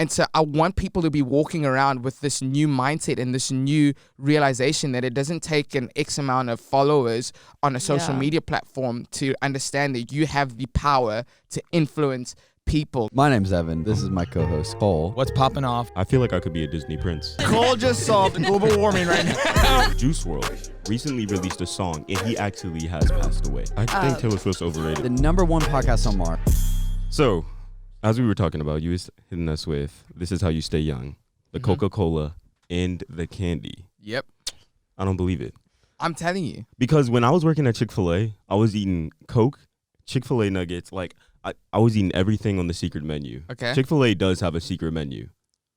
And so I want people to be walking around with this new mindset and this new realization that it doesn't take an X amount of followers on a social media platform to understand that you have the power to influence people. My name's Evan. This is my co-host, Cole. What's popping off? I feel like I could be a Disney prince. Cole just solved global warming right now. Juice WRLD recently released a song, and he actually has passed away. I think Taylor Swift's overrated. The #1 podcast on Mars. So, as we were talking about, you was hitting us with, this is how you stay young. The Coca-Cola and the candy. Yep. I don't believe it. I'm telling you. Because when I was working at Chick-fil-A, I was eating Coke, Chick-fil-A nuggets, like, I was eating everything on the secret menu. Okay. Chick-fil-A does have a secret menu.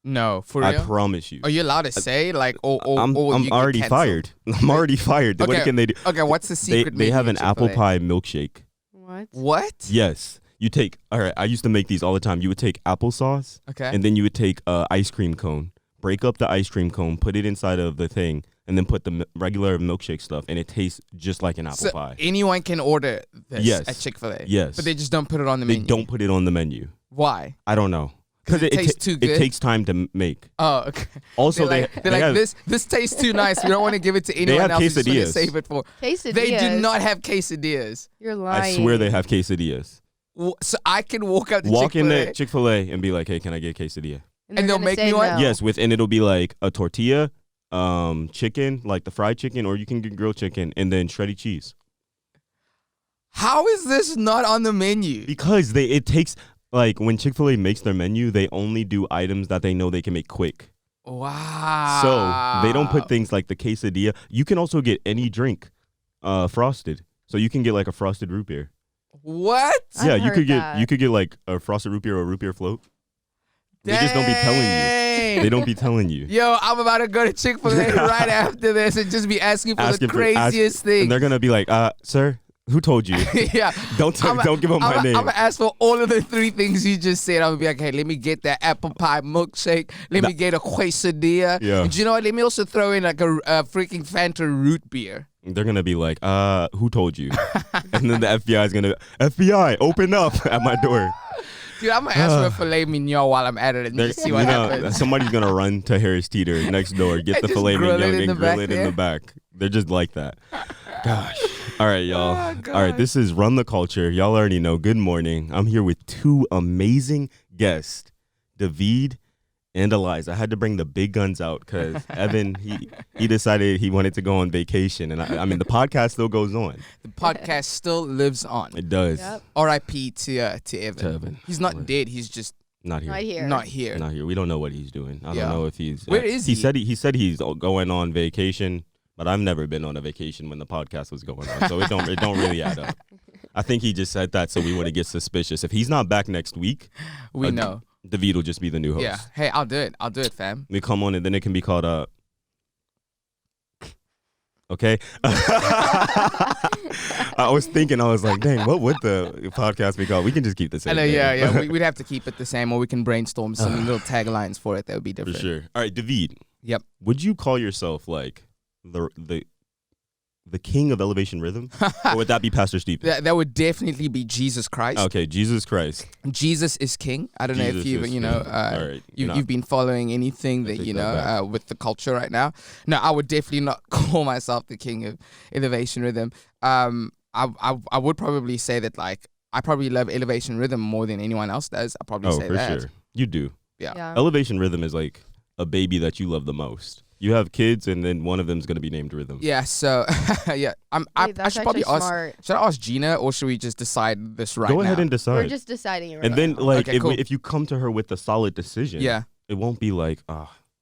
No, for real? I promise you. Are you allowed to say, like, I'm already fired. I'm already fired. Okay. What can they do? Okay, what's the secret menu? They have an at apple Chick-fil-A? pie milkshake. What? Yes. You take, all right, I used to make these all the time. You would take applesauce, Okay. and then you would take ice cream cone, break up the ice cream cone, put it inside of the thing, and then put the regular milkshake stuff, and it tastes just like an apple pie. Anyone can order this at Chick-fil-A? Yes. But they just don't put it on the menu? They don't put it on the menu. Why? I don't know. Because it tastes too good? It takes time to make. Oh, okay. Also, they're like, this tastes too nice. We don't want to give it to anyone else. We just want to save it for. Quesadillas. They do not have quesadillas. You're lying. I swear they have quesadillas. So I can walk up to Walk Chick-fil-A. into Chick-fil-A and be like, hey, can I get a quesadilla? And they'll make me one? No. Yes, and it'll be like a tortilla, chicken, like the fried chicken, or you can get grilled chicken, and then shredded cheese. How is this not on the menu? Because it takes, like, when Chick-fil-A makes their menu, they only do items that they know they can make quick. Wow. So they don't put things like the quesadilla. You can also get any drink frosted. So you can get like a frosted root beer. What? Yeah, I've heard that. you could get like a frosted root beer or a root beer float. They just don't be telling you. They don't be telling you. Yo, I'm about to go to Chick-fil-A right after this and just be asking for the craziest thing. And they're gonna be like, sir, who told you? Yeah. Don't give them my name. I'm gonna ask for all of the 3 things you just said. I'm gonna be like, hey, let me get that apple pie milkshake. Let me get a quesadilla. Yeah. And you know what? Let me also throw in like a freaking Fanta root beer. They're gonna be like, who told you? And then the FBI is gonna, FBI, open up at my door. Dude, I'm gonna ask for a filet mignon while I'm at it and just see what happens. Somebody's gonna run to Harris Teeter next door, get the just filet grill mignon it in and the grill back it in there. the back. They're just like that. Gosh. All right, y'all. Oh, All right, this is Run the Culture. Y'all already know. Good morning. I'm here with 2 amazing guests, David and Eliza. I had to bring the big guns out because Evan, he decided he wanted to go on vacation. And I mean, the podcast still goes on. The podcast still lives on. It does. Yep. R.I.P. to Evan. To Evan. He's not dead. He's just Not here. Right here. not here. Not here. We don't know what he's doing. I Yeah. don't know if he's. Where is he? He said he's going on vacation, but I've never been on a vacation when the podcast was going on, so it don't really add up. I think he just said that so we wouldn't get suspicious. If he's not back next week, We know. David will just be the new host. Yeah. Hey, I'll do it. I'll do it, fam. We come on and then it can be called okay. I was thinking, I was like, dang, what would the podcast be called? We can just keep the same. I know, name. yeah. We'd have to keep it the same, or we can brainstorm some little taglines for it that would be For different. sure. All right, David. Yep. Would you call yourself like the king of elevation rhythm, or would that be Pastor Steven? That would definitely be Jesus Christ. Okay, Jesus Christ. Jesus is king. I don't know if Jesus you, is you know, king. All right. you've been following anything that, take you that know, back. with the culture right now. No, I would definitely not call myself the king of elevation rhythm. I would probably say that, like, I probably love elevation rhythm more than anyone else does. I'll probably say for that. sure. You do. Yeah. Elevation rhythm is like a baby that you love the most. You have kids, and then one of them is going to be named Rhythm. Yeah, so, yeah. I That's should probably actually ask. smart. Should I ask Gina, or should we just decide this right now? Go ahead and decide. We're just deciding it right and then, now. like, Okay, cool. if you come to her with a solid decision, Yeah. it won't be like,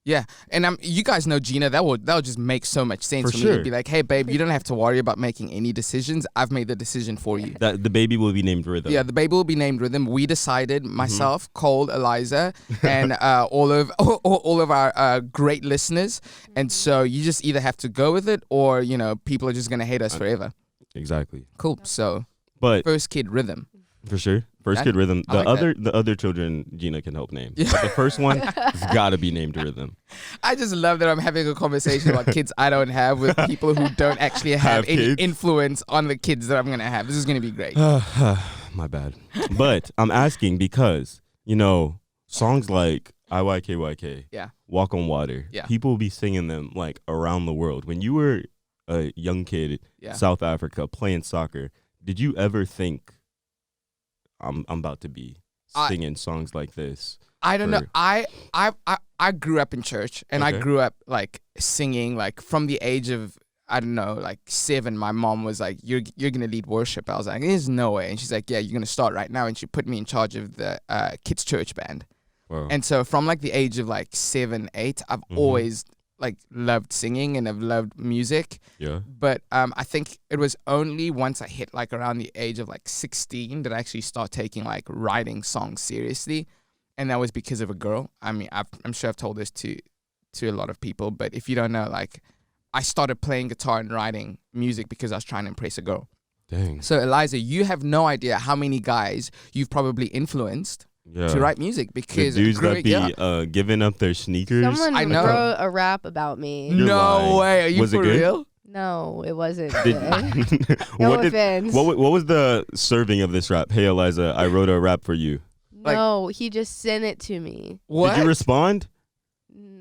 Yeah, and you guys know Gina. That would just make so much sense For for me to sure. be like, hey, babe, you don't have to worry about making any decisions. I've made the decision for you. that the baby will be named Rhythm. Yeah, the baby will be named Rhythm. We decided, myself, Cole, Eliza, and all of our great listeners. And so you just either have to go with it, or, you know, people are just gonna hate us forever. Exactly. Cool. So But first kid Rhythm. for sure, first That- kid Rhythm. I like The other children Gina can help name. But the first one has got to be named Rhythm. I just love that I'm having a conversation about kids I don't have with people who don't actually have any kids? influence on the kids that I'm gonna have. This is gonna be great. My bad. But I'm asking because, you know, songs like IYKYK. Yeah. Walk on Water. Yeah. People will be singing them like around the world. When you were a young kid, South Africa, playing soccer, did you ever think I'm about to be singing songs like this? I don't know. I grew up in church, and I grew up like singing like from the age of, I don't know, like 7. My mom was like, you're gonna lead worship. I was like, there's no way. And she's like, yeah, you're gonna start right now. And she put me in charge of the kids church band. Wow. And so from like the age of like 7, 8, I've always like loved singing and I've loved music. Yeah. But I think it was only once I hit like around the age of like 16 that I actually start taking like writing songs seriously. And that was because of a girl. I mean, I'm sure I've told this to a lot of people, but if you don't know, like I started playing guitar and writing music because I was trying to impress a girl. Dang. So Eliza, you have no idea how many guys you've probably influenced to write music, because the dudes that be giving up their sneakers. Someone I know. wrote a rap about me. You're No lying. way. Are you Was it for good? real? No, it wasn't. Did- good. No what offense. What was the serving of this rap? Hey Eliza, I wrote a rap for you. No, he just sent it to me. What? Did you respond?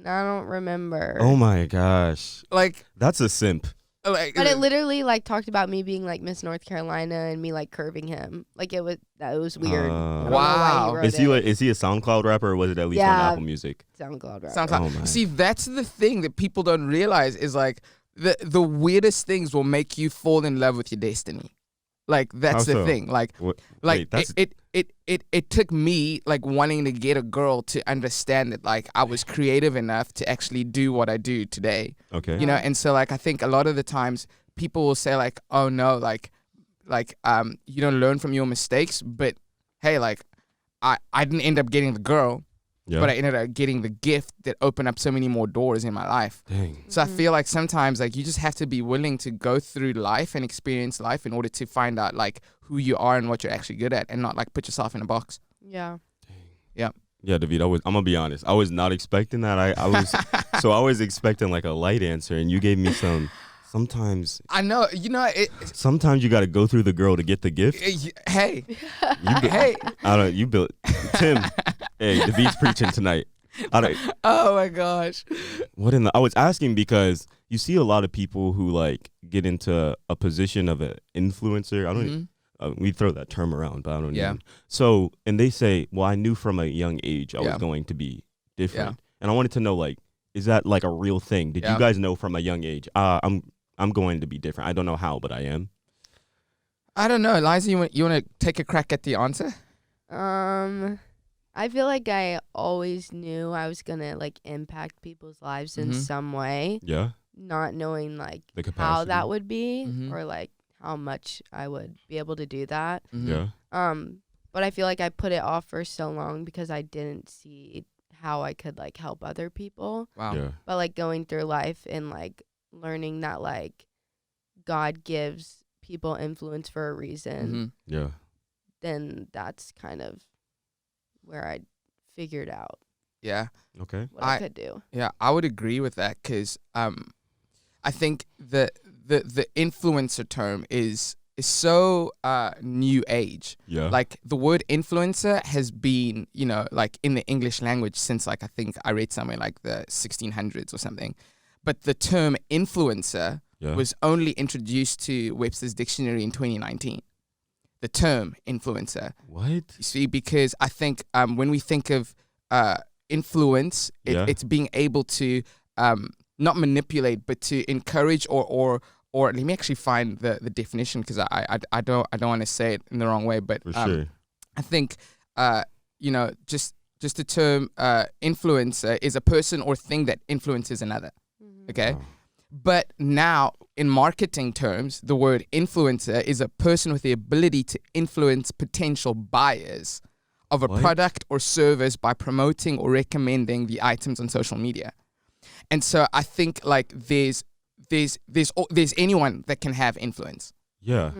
I don't remember. Oh my gosh, Like, that's a simp. But it literally like talked about me being like Miss North Carolina and me like curving him. Like it was weird. I don't know why he wrote Is he it. like, is he a SoundCloud rapper, or was it at least on Apple Music? SoundCloud rapper. sounds like, Oh, man. see, that's the thing that people don't realize is like the weirdest things will make you fall in love with your destiny. Like that's How the so? thing. Like Wait, that's it took me like wanting to get a girl to understand that like I was creative enough to actually do what I do today. okay. You know, and so like I think a lot of the times people will say like, oh no, like you don't learn from your mistakes, but hey, like I didn't end up getting the girl, Yeah. but I ended up getting the gift that opened up so many more doors in my life. Dang. So I feel like sometimes like you just have to be willing to go through life and experience life in order to find out like who you are and what you're actually good at, and not like put yourself in a box. Yeah. Yeah, David, I'm gonna be honest. I was not expecting that. I was expecting like a light answer, and you gave me some. Sometimes I know, you know, sometimes you got to go through the girl to get the gift. hey, Hey, I don't. You built Tim. Hey, David's preaching tonight. I don't. oh my gosh. I was asking because you see a lot of people who like get into a position of an influencer. I don't. We throw that term around, but I don't. Yeah. Even. So, and they say, well, I knew from a young age I was going to be different, and I wanted to know, like, is that like a real thing? Did you guys know from a young age? I'm going to be different. I don't know how, but I am. I don't know, Eliza. You want to take a crack at the answer? I feel like I always knew I was gonna like impact people's lives in some way, Yeah. not knowing like The how capacity. that would be Mhm. or like how much I would be able to do that. Yeah. But I feel like I put it off for so long because I didn't see how I could like help other people. Wow. Yeah. But like going through life and like learning that like God gives people influence for a reason, Mhm. Yeah. then that's kind of where I figured out Yeah. Okay. what I could do. Yeah, I would agree with that, because I think the influencer term is so new age. Yeah. Like the word influencer has been, you know, like in the English language since like I think I read somewhere like the 1600s or something. But the term influencer Yeah. was only introduced to Webster's Dictionary in 2019. The term influencer. What? You see, because I think when we think of influence, it's being able to not manipulate, but to encourage or let me actually find the definition, because I don't want to say it in the wrong way, but For sure. I think you know, just the term influencer is a person or thing that influences another. Okay. Wow. But now, in marketing terms, the word influencer is a person with the ability to influence potential buyers of a What? product or service by promoting or recommending the items on social media. And so I think like there's anyone that can have influence. Yeah.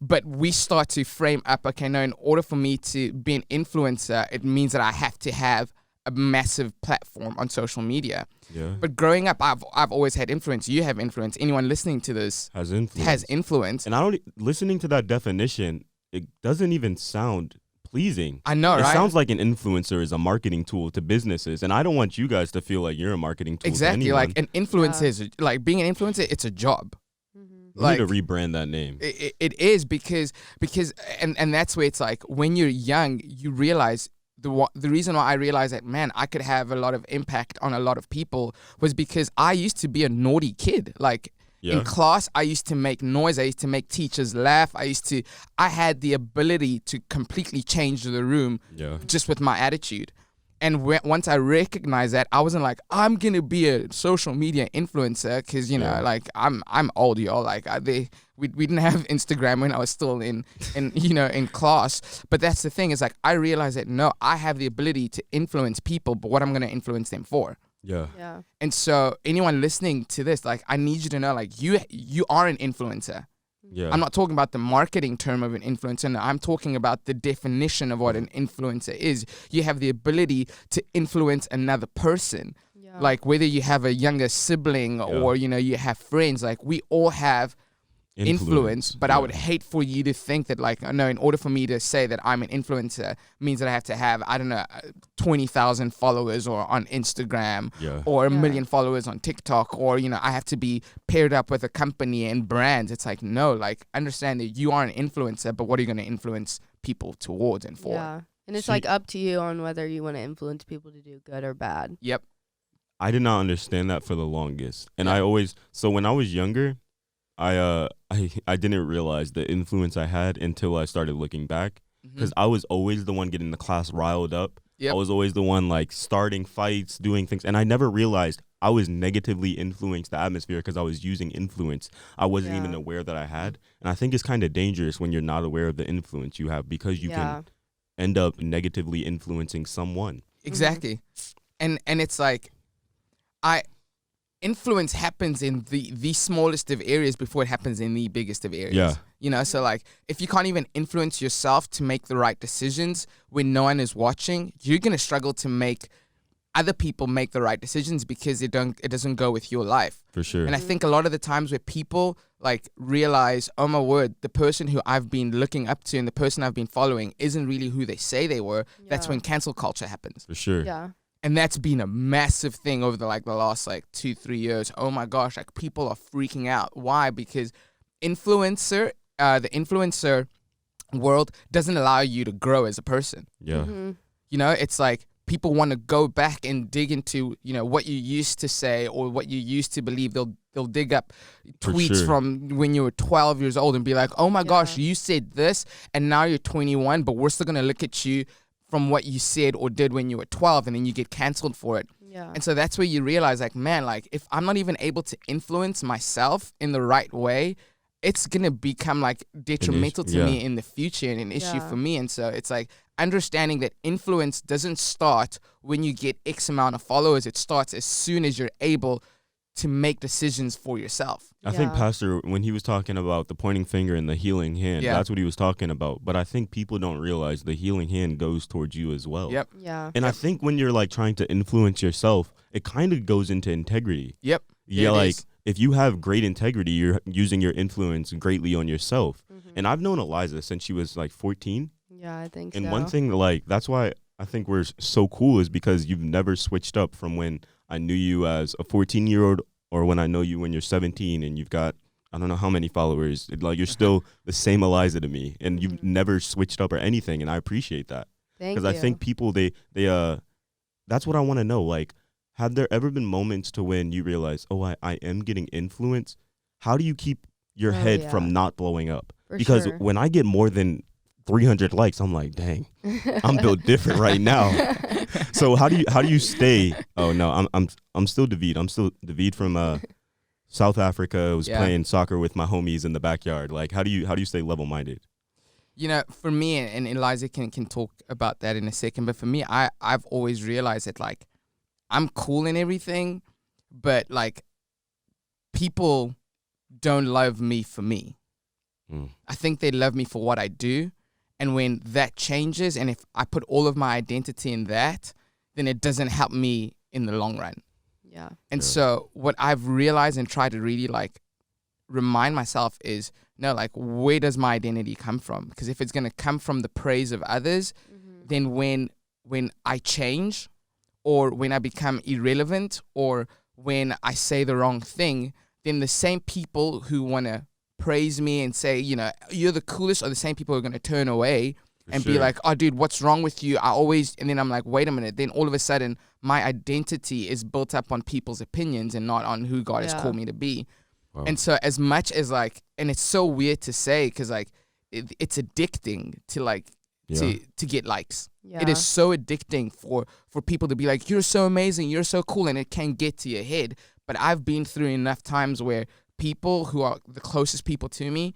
But we start to frame up, okay, no, in order for me to be an influencer, it means that I have to have a massive platform on social media. Yeah. But growing up, I've always had influence. You have influence. Anyone listening to this Has influence. has influence. And listening to that definition, it doesn't even sound pleasing. I know, It right? sounds like an influencer is a marketing tool to businesses, and I don't want you guys to feel like you're a marketing tool. Exactly. To anyone. Like an influencer is like being an influencer. It's a job. You need to rebrand that name. It is because and that's where it's like when you're young, you realize the reason why I realized that, man, I could have a lot of impact on a lot of people was because I used to be a naughty kid. Like in class, I used to make noise. I used to make teachers laugh. I had the ability to completely change the room just with my attitude. And once I recognized that, I wasn't like, I'm going to be a social media influencer because, you know, like I'm old, y'all. Like we didn't have Instagram when I was still in class. But that's the thing is like, I realized that, no, I have the ability to influence people, but what I'm going to influence them for. Yeah. And so anyone listening to this, like, I need you to know, like, you are an influencer. Yeah. I'm not talking about the marketing term of an influencer. No, I'm talking about the definition of what an influencer is. You have the ability to influence another person. Yeah. Like whether you have a younger sibling or, you know, you have friends, like we all have influence, but I would hate for you to think that like, no, in order for me to say that I'm an influencer means that I have to have, I don't know, 20,000 followers or on Instagram or a million followers on TikTok, or, you know, I have to be paired up with a company and brands. It's like, no, like understand that you are an influencer, but what are you going to influence people towards and for? Yeah. And it's like up to you on whether you want to influence people to do good or bad. Yep. I did not understand that for the longest. And so when I was younger, I didn't realize the influence I had until I started looking back, because I was always the one getting the class riled up. I was always the one like starting fights, doing things, and I never realized I was negatively influenced the atmosphere because I was using influence I wasn't even aware that I had. And I think it's kind of dangerous when you're not aware of the influence you have, because you can end up negatively influencing someone. Exactly. And it's like influence happens in the smallest of areas before it happens in the biggest of areas. Yeah. You know, so like if you can't even influence yourself to make the right decisions when no one is watching, you're going to struggle to make other people make the right decisions because it doesn't go with your life. For sure. And I think a lot of the times where people like realize, oh my word, the person who I've been looking up to and the person I've been following isn't really who they say they were, that's when cancel culture happens. For sure. Yeah. And that's been a massive thing over the last 2-3 years. Oh my gosh, like people are freaking out. Why? Because the influencer world doesn't allow you to grow as a person. Yeah. You know, it's like people want to go back and dig into, you know, what you used to say or what you used to believe. They'll dig up tweets from when you were 12 years old and be like, oh my gosh, you said this and now you're 21, but we're still going to look at you from what you said or did when you were 12, and then you get canceled for it. Yeah. And so that's where you realize, like, man, like, if I'm not even able to influence myself in the right way, it's going to become, like, detrimental to me in the future and an issue for me. And so it's, like, understanding that influence doesn't start when you get X amount of followers. It starts as soon as you're able to make decisions for yourself. I think Pastor, when he was talking about the pointing finger and the healing hand, that's what he was talking about. But I think people don't realize the healing hand goes towards you as well. Yep. Yeah. And I think when you're like trying to influence yourself, it kind of goes into integrity. Yep. Yeah, like if you have great integrity, you're using your influence greatly on yourself. And I've known Eliza since she was like 14. Yeah, I think and so. one thing, like, that's why I think we're so cool is because you've never switched up from when I knew you as a 14-year-old or when I know you when you're 17 and you've got, I don't know how many followers. Like, you're still the same Eliza to me, and you've never switched up or anything, and I appreciate that. Thank you. Because I think people, they that's what I want to know. Like, have there ever been moments to when you realize, oh, I am getting influence? How do you keep your head from not blowing up? Because when I get more than 300 likes, I'm like, dang, I'm built different right now. So how do you stay? Oh no, I'm still David. I'm still David from South Africa. I was playing soccer with my homies in the backyard. Like, how do you stay level-minded? You know, for me, and Eliza can talk about that in a second, but for me, I've always realized that, like, I'm cool and everything, but, like, people don't love me for me. I think they love me for what I do. And when that changes, and if I put all of my identity in that, then it doesn't help me in the long run. Yeah. And so what I've realized and tried to really, like, remind myself is, no, like, where does my identity come from? Because if it's going to come from the praise of others, then when I change, or when I become irrelevant, or when I say the wrong thing, then the same people who want to praise me and say, you know, you're the coolest, are the same people who are going to turn away and be like, oh, dude, what's wrong with you? And then I'm like, wait a minute. Then all of a sudden, my identity is built up on people's opinions and not on who God has called me to be. Wow. And so as much as like, and it's so weird to say, because like it's addicting to like, to get likes. It is so addicting for people to be like, you're so amazing, you're so cool, and it can get to your head. But I've been through enough times where people who are the closest people to me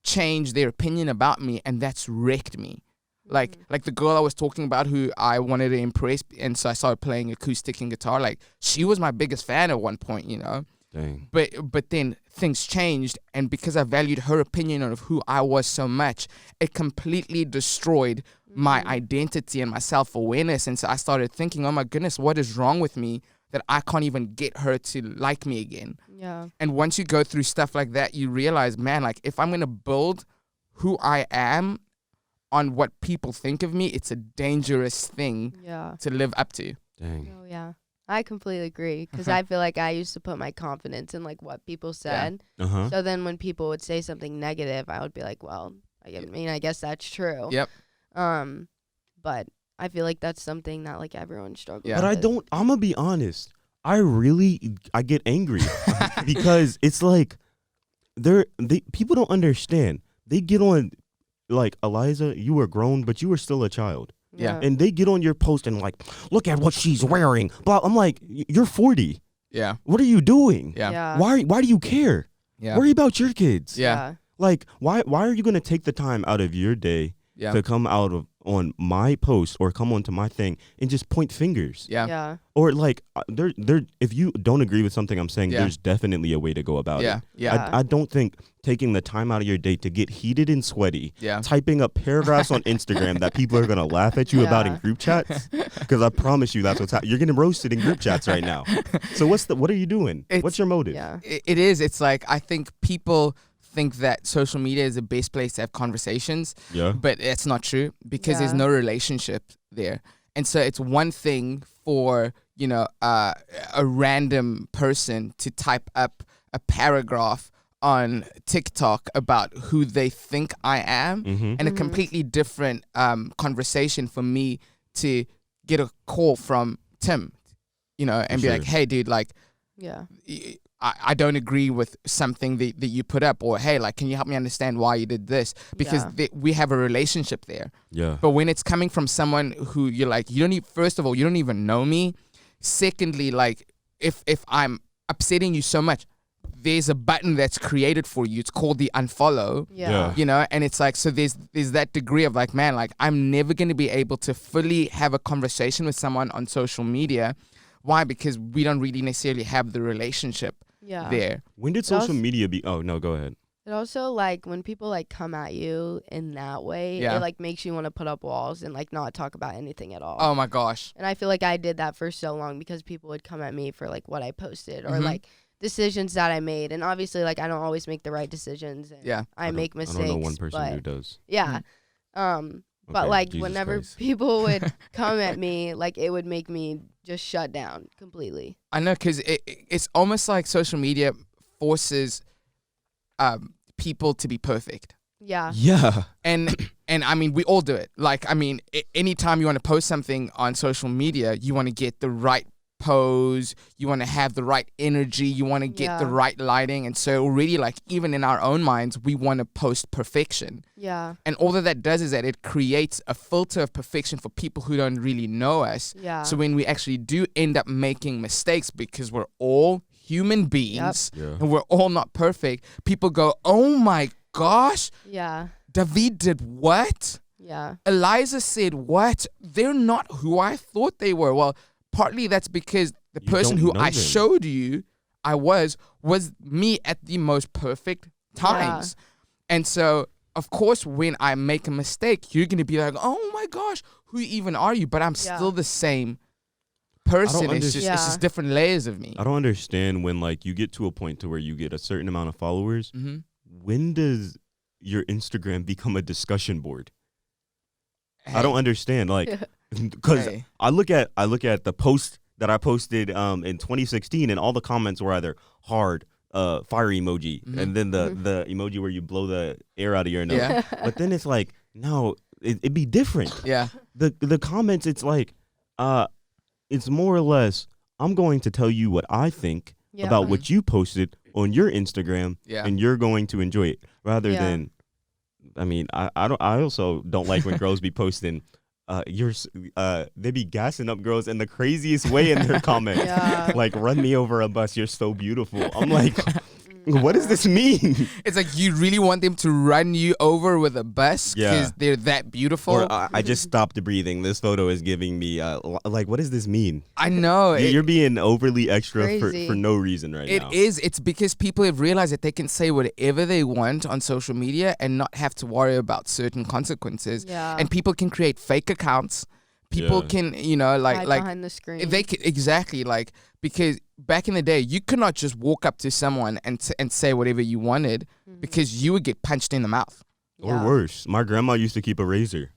change their opinion about me, and that's wrecked me. Like the girl I was talking about who I wanted to impress, and so I started playing acoustic and guitar. Like, she was my biggest fan at one point, you know. Dang. But then things changed, and because I valued her opinion of who I was so much, it completely destroyed my identity and my self-awareness. And so I started thinking, oh my goodness, what is wrong with me that I can't even get her to like me again? Yeah. And once you go through stuff like that, you realize, man, like, if I'm going to build who I am on what people think of me, it's a dangerous thing to live up to. Dang. Oh, yeah. I completely agree, because I feel like I used to put my confidence in like what people said. So then when people would say something negative, I would be like, well, I mean, I guess that's true. Yep. But I feel like that's something that like everyone struggles with. But I'm gonna be honest. I get angry because it's like people don't understand. They get on, like, Eliza, you were grown, but you were still a child. Yeah. And they get on your post and like, look at what she's wearing. Blah. I'm like, you're 40. Yeah. What are you doing? Yeah. Why do you care? Yeah. Worry about your kids. Yeah. Like, why are you gonna take the time out of your day to come out on my post or come onto my thing and just point fingers? Yeah. Or like, if you don't agree with something I'm saying, there's definitely a way to go about it. Yeah. I don't think taking the time out of your day to get heated and sweaty, Yeah. typing up paragraphs on Instagram that people are gonna laugh at you about in group chats, because I promise you that's what's happening. You're getting roasted in group chats right now. So what are you doing? What's your motive? Yeah. It is. It's like, I think people think that social media is the best place to have conversations, but it's not true, because there's no relationship there. And so it's one thing for, you know, a random person to type up a paragraph on TikTok about who they think I am, and a completely different conversation for me to get a call from Tim, you know, and be like, hey, dude, like, I don't agree with something that you put up, or hey, like, can you help me understand why you did this? Because we have a relationship there. Yeah. But when it's coming from someone who you're like, first of all, you don't even know me. Secondly, like, if I'm upsetting you so much, there's a button that's created for you. It's called the unfollow. Yeah. You know, and it's like, so there's that degree of like, man, like, I'm never going to be able to fully have a conversation with someone on social media. Why? Because we don't really necessarily have the relationship there. When did social media be? Oh, no, go ahead. It also, like, when people like come at you in that way, it like makes you want to put up walls and like not talk about anything at all. Oh my gosh. And I feel like I did that for so long, because people would come at me for like what I posted, or like decisions that I made. And obviously, like, I don't always make the right decisions, and I make mistakes. I don't know one person who does. Yeah. But like, Jesus whenever Christ. people would come at me, like, it would make me just shut down completely. I know, because it's almost like social media forces people to be perfect. Yeah. Yeah. And I mean, we all do it. Like, I mean, anytime you want to post something on social media, you want to get the right pose, you want to have the right energy, you want to get the right lighting. And so already, like, even in our own minds, we want to post perfection. Yeah. And all that does is that it creates a filter of perfection for people who don't really know us. Yeah. So when we actually do end up making mistakes, because we're all human beings and we're all not perfect, people go, oh my gosh, David did what? Yeah. Eliza said what? They're not who I thought they were. Well, partly that's because the person who I showed you I was me at the most perfect times. And so, of course, when I make a mistake, you're going to be like, oh my gosh, who even are you? But I'm still the same person. It's just different layers of me. I don't understand when, like, you get to a point to where you get a certain amount of followers. when does your Instagram become a discussion board? I don't understand. Like, because I look at the post that I posted in 2016, and all the comments were either hard, fire emoji, and then the emoji where you blow the air out of your nose. Yeah. But then it's like, no, it'd be different. Yeah. The comments, it's like, it's more or less, I'm going to tell you what I think about what you posted on your Instagram, and you're going to enjoy it, rather than, I mean, I also don't like when girls be posting, they be gassing up girls in the craziest way in their comments. Like, run me over a bus, you're so beautiful. I'm like, what does this mean? It's like you really want them to run you over with a bus because they're that beautiful. Or I just stopped breathing. This photo is giving me, like, what does this mean? I know. You're being overly extra for no reason right now. It is. It's because people have realized that they can say whatever they want on social media and not have to worry about certain consequences. Yeah. And people can create fake accounts. People can, like behind the screen. They can, exactly, like, because back in the day, you could not just walk up to someone and say whatever you wanted because you would get punched in the mouth. Or worse, my grandma used to keep a razor.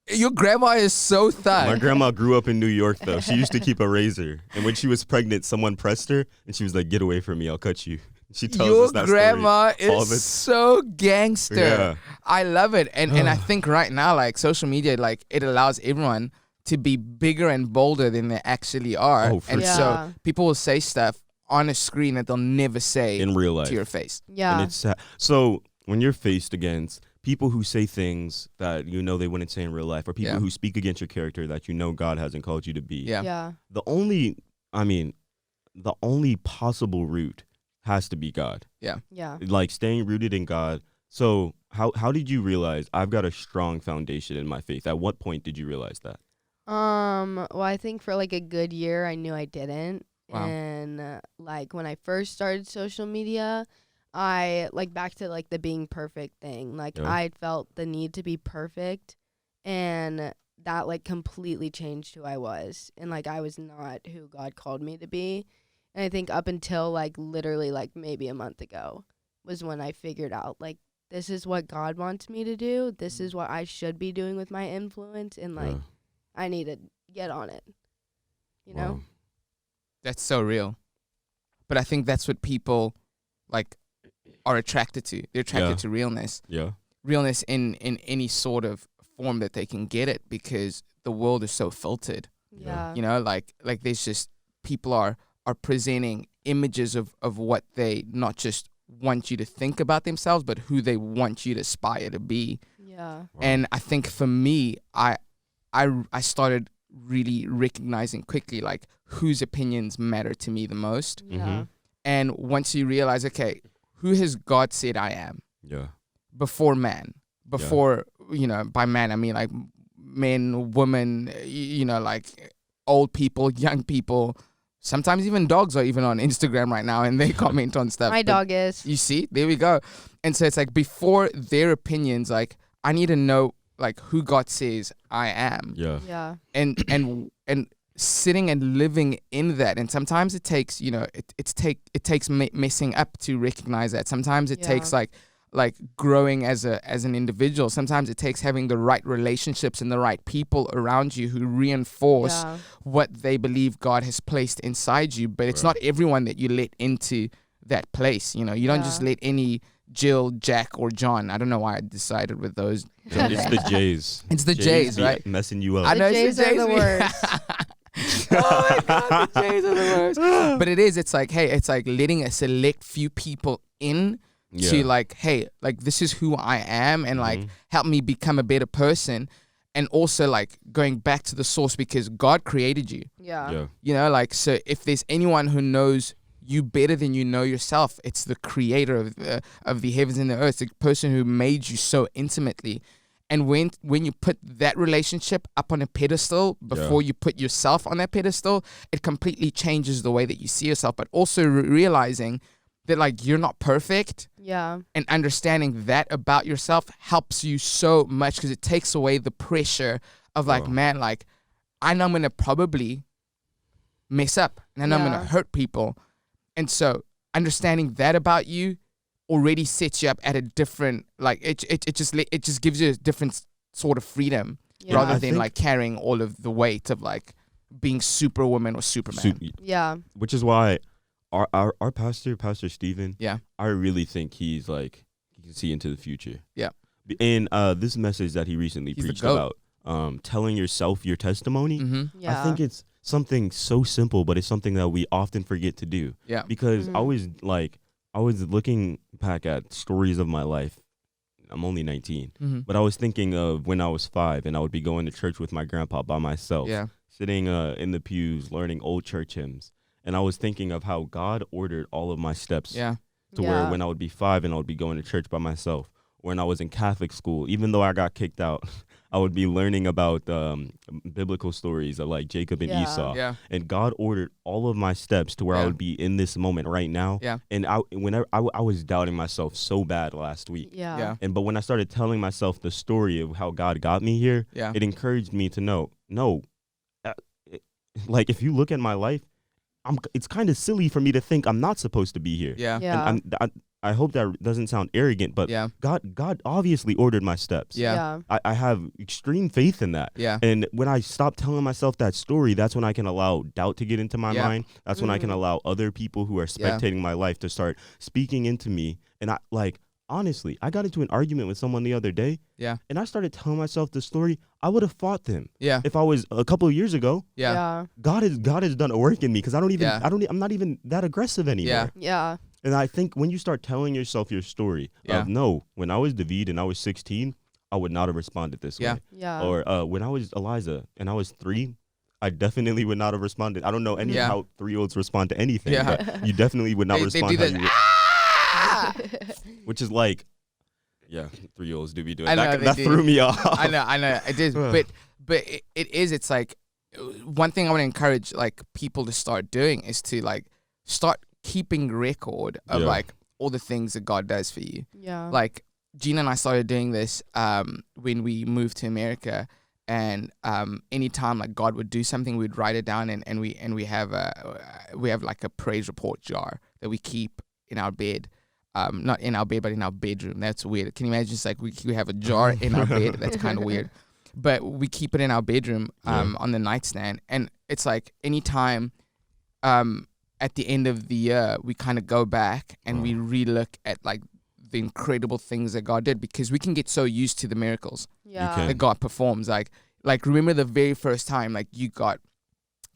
Your grandma is so thug. My grandma grew up in New York, though. She used to keep a razor. And when she was pregnant, someone pressed her, and she was like, get away from me, I'll cut you. She tells Your us that grandma story is so gangster. Yeah. I love it. And I think right now, like, social media, like, it allows everyone to be bigger and bolder than they actually are. Oh, for and sure. so people will say stuff on a screen that they'll never say in real life to your face. Yeah. And it's so when you're faced against people who say things that they wouldn't say in real life, or people who speak against your character that God hasn't called you to be. Yeah. The only possible route has to be God. Yeah. Yeah. Like, staying rooted in God. So how did you realize I've got a strong foundation in my faith? At what point did you realize that? Well, I think for like a good year, I knew I didn't. Wow. And like when I first started social media, I like back to like the being perfect thing. Like I felt the need to be perfect, and that like completely changed who I was. And like I was not who God called me to be. And I think up until like literally like maybe a month ago was when I figured out like this is what God wants me to do. This is what I should be doing with my influence, and like I need to get on it, you know? That's so real. But I think that's what people, like, are attracted to. They're attracted to realness. Yeah. Realness in any sort of form that they can get it, because the world is so filtered. Yeah. Like there's just, people are presenting images of what they not just want you to think about themselves, but who they want you to aspire to be. Yeah. Wow. And I think for me, I started really recognizing quickly like whose opinions matter to me the most. Yeah. And once you realize, okay, who has God said I am? Yeah. Before man. Before, by man, I mean like men, women, like old people, young people. Sometimes even dogs are even on Instagram right now and they comment on stuff. My dog is. You see? There we go. And so it's like before their opinions, like I need to know like who God says I am. Yeah. Yeah. And sitting and living in that. And sometimes it takes, it takes messing up to recognize that. Sometimes it takes like growing as an individual. Sometimes it takes having the right relationships and the right people around you who reinforce what they believe God has placed inside you. But it's not everyone that you let into that place. You don't just let any Jill, Jack, or John. I don't know why I decided with those. It's the J's. It's the J's, right? Messing you up. I know The J's are the worst. Oh my God, the J's are the worst. But it's like, hey, it's like letting a select few people in to like, hey, like this is who I am, and like help me become a better person. And also like going back to the source, because God created you. Yeah. Like, so if there's anyone who knows you better than you know yourself, it's the creator of the heavens and the earth, the person who made you so intimately. And when you put that relationship up on a pedestal before you put yourself on that pedestal, it completely changes the way that you see yourself. But also realizing that like you're not perfect. Yeah. And understanding that about yourself helps you so much, because it takes away the pressure of like, man, like I know I'm gonna probably mess up and I know I'm gonna hurt people. And so understanding that about you already sets you up at a different, like it just gives you a different sort of freedom rather I than think- like carrying all of the weight of like being Superwoman or Superman. Yeah. Which is why our Pastor Steven, Yeah. I really think he's like, he can see into the future. Yeah. And this message that he recently He's the preached GOAT. about, telling yourself your testimony, Mm-hmm. Yeah. I think it's something so simple, but it's something that we often forget to do. Yeah. Because Mhm. I was looking back at stories of my life. I'm only 19, Mm-hmm. but I was thinking of when I was 5 and I would be going to church with my grandpa by myself, Yeah. sitting in the pews, learning old church hymns. And I was thinking of how God ordered all of my steps Yeah. to where when I would be 5 and I would be going to church by myself. When I was in Catholic school, even though I got kicked out, I would be learning about biblical stories of like Jacob and Yeah. Esau. Yeah. And God ordered all of my steps to where I Yeah. would be in this moment right now. Yeah. And whenever I was doubting myself so bad last week. Yeah. But when I started telling myself the story of how God got me here, Yeah. it encouraged me to know, like if you look at my life, it's kind of silly for me to think I'm not supposed to be here. Yeah. Yeah. And I hope that doesn't sound arrogant, but Yeah. God obviously ordered my steps. Yeah. I have extreme faith in that. Yeah. And when I stop telling myself that story, that's when I can allow doubt to get into my Yeah. mind. That's when I can Mhm. allow other people who are Yeah. spectating my life to start speaking into me. And honestly, I got into an argument with someone the other day. Yeah. And I started telling myself the story. I would have fought them Yeah. if I was a couple of years ago. Yeah. God has done a work in me because Yeah. I'm not even that aggressive anymore. Yeah. Yeah. And I think when you start telling yourself your story Yeah. of no, when I was David and I was 16, I would not have responded this Yeah. way. Yeah. Or when I was Eliza and I was 3, I definitely would not have responded. I don't know Yeah. how 3-year-olds respond to anything, Yeah. but you definitely would not They respond do how this. you Ah! which is like, yeah, 3-year-olds do be doing I know, that. they That do. threw me off. I know it is, but it's like one thing I want to encourage like people to start doing is to like start keeping record of Yeah. like all the things that God does for you. Yeah. Like Gina and I started doing this when we moved to America, and anytime like God would do something, we'd write it down, and we have like a praise report jar that we keep in our bed. Not in our bed, but in our bedroom. That's weird. Can you imagine? It's like we have a jar in our bed. That's kind of weird. But we keep it in our bedroom on the nightstand. And it's like anytime at the end of the year, we kind of go back and we relook at like the incredible things that God did, because we can get so used to the miracles Yeah. can. that God performs. Like remember the very first time like you got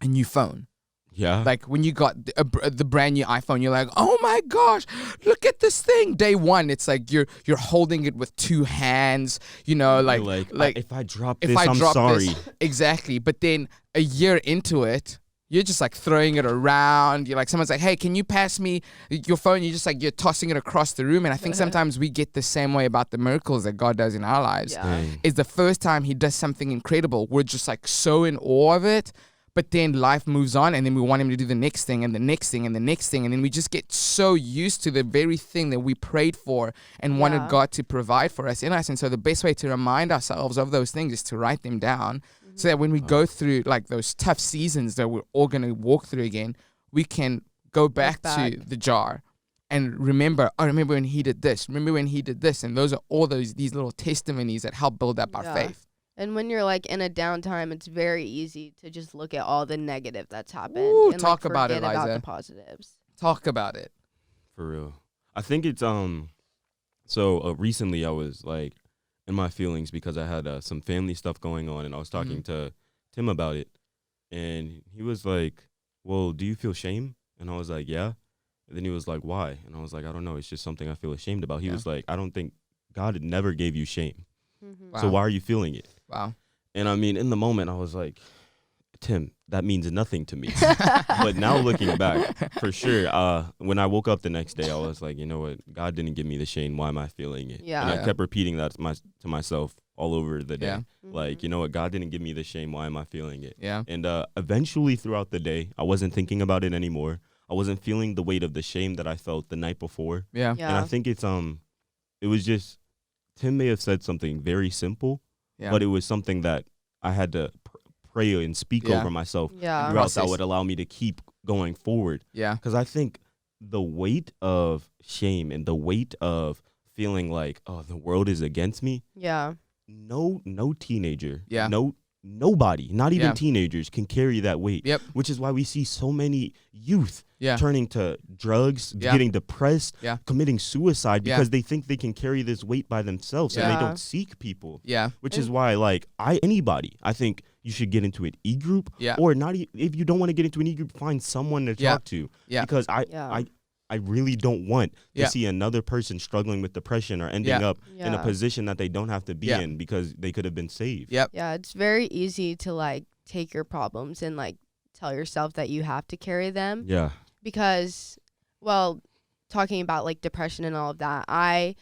a new phone. Yeah. Like when you got the brand new iPhone, you're like, oh my gosh, look at this thing. Day one, it's like you're holding it with 2 hands, you know, like if I drop if this, I I'm drop sorry. this, exactly. But then a year into it, you're just like throwing it around. You're like, someone's like, hey, can you pass me your phone? You're just like, you're tossing it across the room. And I think sometimes we get the same way about the miracles that God does in our lives. Yeah. Dang. Is the first time he does something incredible, we're just like so in awe of it. But then life moves on, and then we want him to do the next thing and the next thing and the next thing. And then we just get so used to the very thing that we prayed for and wanted Yeah. God to provide for us in us. And so the best way to remind ourselves of those things is to write them down, so that when we go through like those tough seasons that we're all going to walk through again, we can go back to the jar and remember, oh, remember when he did this, remember when he did this. And those are all these little testimonies that help build up our Yeah. faith. And when you're like in a downtime, it's very easy to just look at all the negative that's happened Ooh, and talk like, about it, forget about Liza. the positives. Talk about it. For real. I think it's recently I was like in my feelings because I had some family stuff going on, and I was talking to Tim about it, and he was like, well, do you feel shame? And I was like, yeah. And then he was like, why? And I was like, I don't know, it's just something I feel ashamed about. He Yeah. was like, I don't think God never gave you shame, Mm-hmm. so Wow. why are you feeling it? Wow. And I mean, in the moment I was like, Tim, that means nothing to me. But now looking back, for sure, when I woke up the next day, I was like, you know what? God didn't give me the shame. Why am I feeling it? Yeah. And I Yeah. kept repeating that to myself all over the day. Yeah. Like, you know what? God didn't give me the shame. Why am I feeling it? Yeah. And eventually throughout the day, I wasn't thinking about it anymore. I wasn't feeling the weight of the shame that I felt the night before. Yeah. Yeah. And I think it was just, Tim may have said something very simple, Yeah. but it was something that I had to pray and speak Yeah. over myself Yeah. throughout that Process. would allow me to keep going forward. Yeah. Because I think the weight of shame and the weight of feeling like, oh, the world is against me. Yeah. No teenager. Yeah. Nobody, not even teenagers, can carry that weight. Yep. Which is why we see so many youth Yeah. turning to drugs, getting depressed, committing suicide because they think they can carry this weight by themselves and they don't seek people. Yeah. Which is why, like, I think you should get into an e-group or not. If you don't want to get into an e-group, find someone to talk to. Yeah. Because I really don't want to see another person struggling with depression or ending up in a position that they don't have to be in because they could have been saved. Yep. Yeah, it's very easy to like take your problems and like tell yourself that you have to carry them. Yeah. Because, well, talking about like depression and all of that, I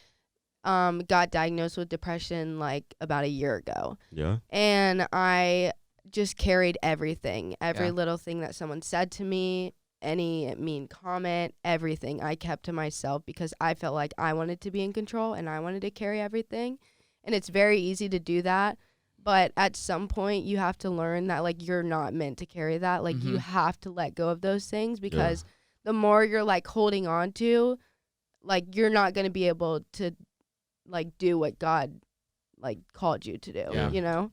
got diagnosed with depression like about a year ago. Yeah. And I just carried everything, every little thing that someone said to me, any mean comment, everything I kept to myself because I felt like I wanted to be in control and I wanted to carry everything. And it's very easy to do that. But at some point you have to learn that like you're not meant to carry that. Like you have to let go of those things because the more you're like holding on to, like you're not going to be able to like do what God like called you to do, you know?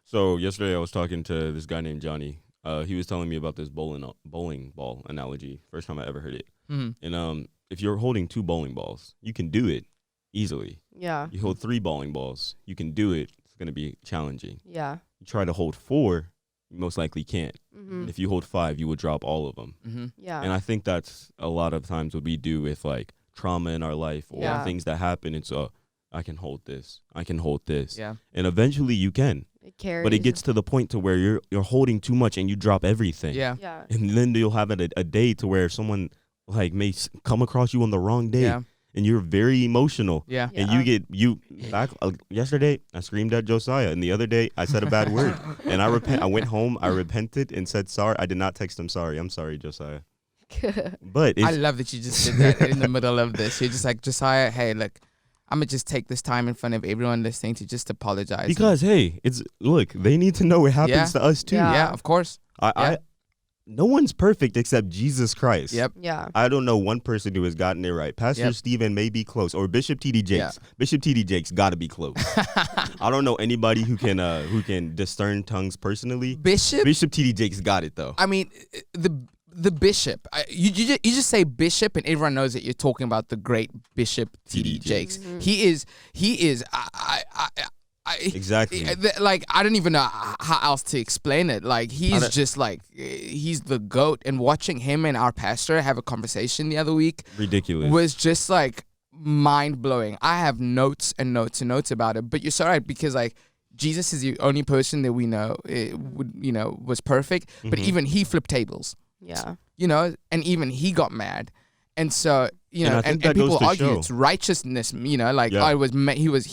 So yesterday I was talking to this guy named Johnny. He was telling me about this bowling ball analogy. First time I ever heard it. And if you're holding 2 bowling balls, you can do it easily. Yeah. You hold 3 bowling balls, you can do it. It's going to be challenging. Yeah. You try to hold 4, you most likely can't. If you hold 5, you will drop all of them. Yeah. And I think that's a lot of times what we do with like trauma in our life or things that happen. It's I can hold this. I can hold this. Yeah. And eventually you can. It carries. But it gets to the point to where you're holding too much and you drop everything. Yeah. And then you'll have a day to where someone like may come across you on the wrong day. Yeah. And you're very emotional. Yeah. And you back yesterday I screamed at Josiah, and the other day I said a bad word, and I went home, I repented and said sorry. I did not text him sorry. I'm sorry, Josiah. But I love that you just did that in the middle of this. You're just like, Josiah, hey, look, I'm gonna just take this time in front of everyone listening to just apologize. Because hey, look, they need to know it happens to us too. Yeah, of course. No one's perfect except Jesus Christ. Yep. Yeah. I don't know one person who has gotten it right. Pastor Steven may be close, or Bishop T.D. Jakes. Yeah. Bishop T.D. Jakes got to be close. I don't know anybody who can discern tongues personally. Bishop T.D. Jakes got it though. I mean, the bishop. You just say bishop, and everyone knows that you're talking about the great Bishop T.D. Jakes. He is. Exactly. Like, I don't even know how else to explain it. Like, he's just like, he's the GOAT. And watching him and our pastor have a conversation the other week Ridiculous. was just like mind blowing. I have notes and notes and notes about it. But you're so right, because like Jesus is the only person that we know was perfect. But even he flipped tables. Yeah. And even he got mad. And so, and that people goes to argue show. it's righteousness, he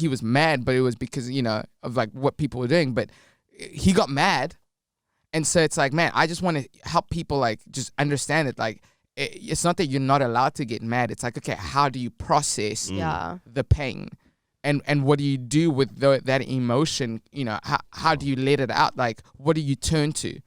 was mad, but it was because, of like what people were doing, but he got mad. And so it's like, man, I just want to help people like just understand it. Like, it's not that you're not allowed to get mad. It's like, okay, how do you process the pain? And what do you do with that emotion? How do you let it out? Like, what do you turn to?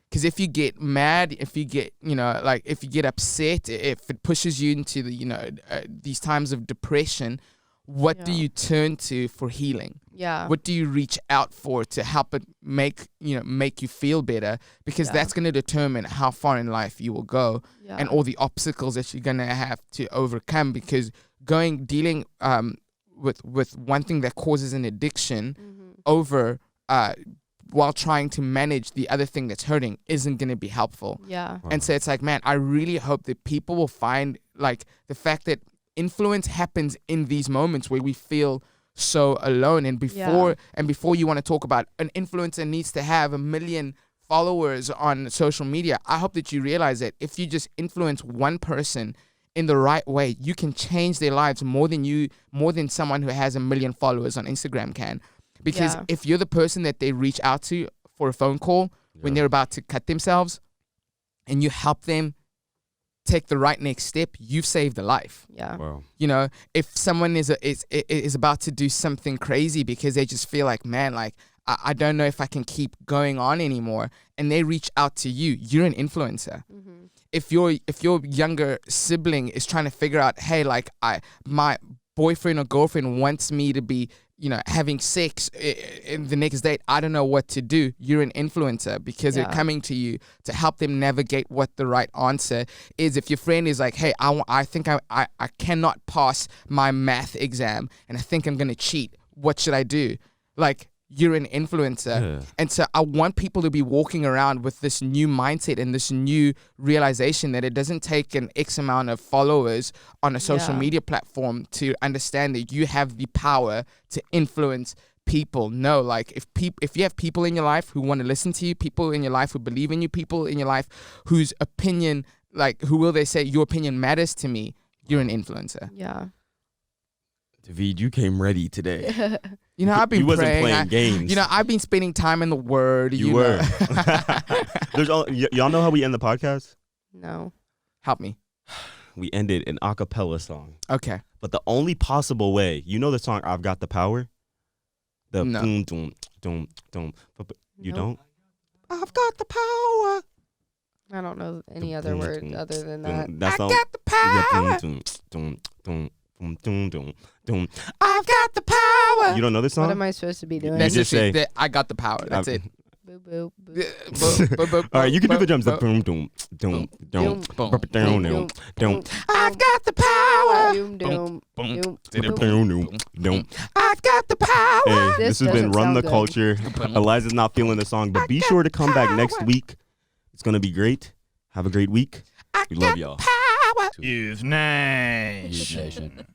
Because if you get mad, if you get, if you get upset, if it pushes you into the, these times of depression, what do you turn to for healing? Yeah. What do you reach out for to help it make you feel better? Because that's going to determine how far in life you will go and all the obstacles that you're going to have to overcome. Because dealing with one thing that causes an addiction over while trying to manage the other thing that's hurting isn't going to be helpful. Yeah. And so it's like, man, I really hope that people will find like the fact that influence happens in these moments where we feel so alone. And before you want to talk about an influencer needs to have 1 million followers on social media, I hope that you realize that if you just influence one person in the right way, you can change their lives more than someone who has 1 million followers on Instagram can. Because if you're the person that they reach out to for a phone call when they're about to cut themselves, and you help them take the right next step, you've saved a life. Yeah. Wow. If someone is about to do something crazy because they just feel like, man, like I don't know if I can keep going on anymore, and they reach out to you, you're an influencer. if your younger sibling is trying to figure out, hey, like my boyfriend or girlfriend wants me to be, having sex in the next date, I don't know what to do. You're an influencer because they're coming to you to help them navigate what the right answer is. If your friend is like, hey, I think I cannot pass my math exam and I think I'm going to cheat. What should I do? Like, you're an influencer. Yeah. And so I want people to be walking around with this new mindset and this new realization that it doesn't take an X amount of followers on a social media platform to understand that you have the power to influence people. No, like if you have people in your life who want to listen to you, people in your life who believe in you, people in your life whose opinion, like who will they say, your opinion matters to me, you're an influencer. Yeah. David, you came ready today. I've been you wasn't praying. Playing games. I've been spending time in the Word. You were. Y'all know how we end the podcast? No. Help me. We ended an a cappella song. Okay. But the only possible way, the song "I've Got the Power." The no. Doom, doom, doom, doom. You don't? I've got the power. I don't know any other word other than that. I got the power. I've got the power. You don't know this song? What am I supposed to be doing? Let's just say, I got the power. That's it. Boop, boop, boop. All right, you can do the drums. The boom, doom, doom, doom, doom, doom. I've got the power. Doom, doom, doom, doom. I've got the power. Hey, this has been Run the Culture. Eliza's not feeling the song, but be sure to come back next week. It's going to be great. Have a great week. We love y'all. Youth Nation. Youth Nation.